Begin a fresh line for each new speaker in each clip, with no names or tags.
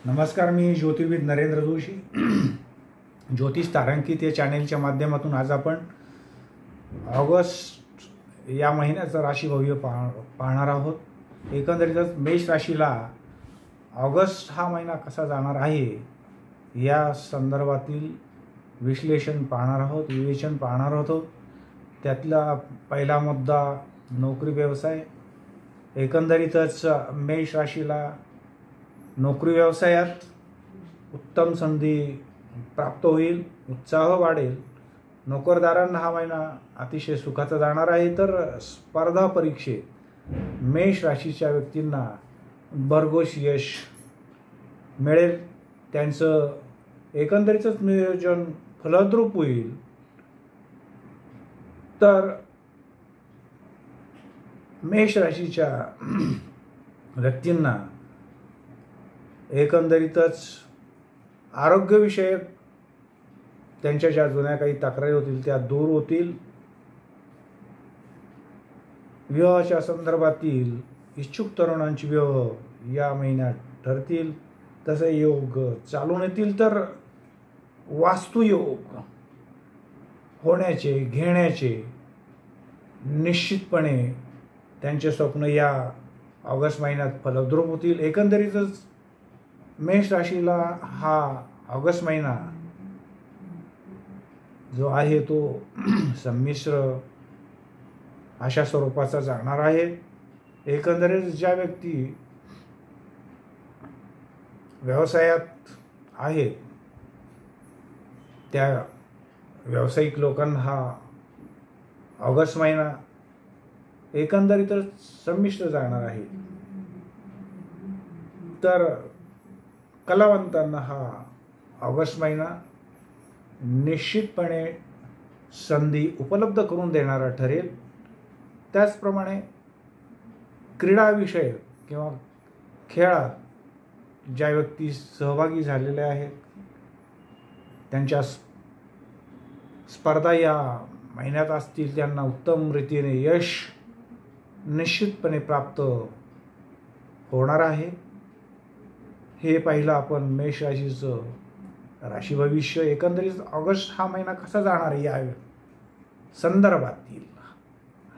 नमस्कार, मी ज्योतिर्विद नरेंद्र जोशी. ज्योतिष तारांकित या चॅनेलच्या माध्यमातून आज आपण ऑगस्ट या महिन्याचं राशीभव्य पाहणार आहोत. एकंदरीतच मेष राशीला ऑगस्ट हा महिना कसा जाणार आहे या संदर्भातील विश्लेषण पाहणार आहोत, विवेचन पाहणार आहोत. त्यातला पहिला मुद्दा नोकरी व्यवसाय. एकंदरीतच मेष राशीला नोकरी व्यवसायात उत्तम संधी प्राप्त होईल, उत्साह वाढेल. नोकरदारांना हा महिना अतिशय सुखाचा जाणार आहे. तर स्पर्धा परीक्षेत मेष राशीच्या व्यक्तींना भरघोस यश मिळेल. त्यांचं एकंदरीतच नियोजन फलद्रूप होईल. तर मेष राशीच्या व्यक्तींना एकंदरीतच आरोग्यविषयक त्यांच्या ज्या जुन्या काही तक्रारी होतील त्या दूर होतील. विवाहाच्या संदर्भातील इच्छुक तरुणांची विवाह या महिन्यात ठरतील. तसे योग चालून येतील. तर वास्तुयोग होण्याचे घेण्याचे निश्चितपणे त्यांचे स्वप्न या ऑगस्ट महिन्यात फलद्रूप होतील. एकंदरीतच मेष राशीला हा ऑगस्ट महिना जो आहे तो संमिश्र अशा स्वरूपाचा जाणार आहे. एकंदरीत ज्या व्यक्ती व्यवसायात आहेत त्या व्यावसायिक लोकांना हा ऑगस्ट महिना एकंदरीतच संमिश्र जाणार आहे. तर कलावंतांना हा ऑगस्ट महिना निश्चितपणे संधी उपलब्ध करून देणारा ठरेल. त्याचप्रमाणे क्रीडाविषयक किंवा खेळात ज्या व्यक्ती सहभागी झालेल्या आहेत त्यांच्या स्पर्धा या महिन्यात असतील त्यांना उत्तम रीतीने यश निश्चितपणे प्राप्त होणार आहे. हे पाहिलं आपण मेष राशीचं राशी भविष्य. एकंदरीत ऑगस्ट हा महिना कसा जाणार आहे या संदर्भातील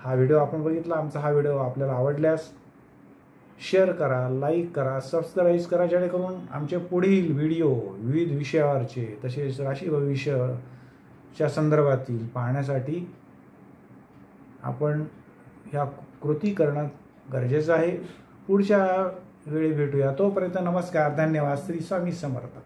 हा व्हिडिओ आपण बघितला. आमचा हा व्हिडिओ आपल्याला आवडल्यास शेअर करा, लाईक करा, सबस्क्राईब करा, जेणेकरून आमचे पुढील व्हिडिओ विविध विषयावरचे तसेच राशी भविष्याच्या संदर्भातील पाहण्यासाठी आपण ह्या कृती करणं गरजेचं आहे. पुढच्या वेळी भेटूया. तोपर्यंत नमस्कार, धन्यवाद. श्री स्वामी समर्थ.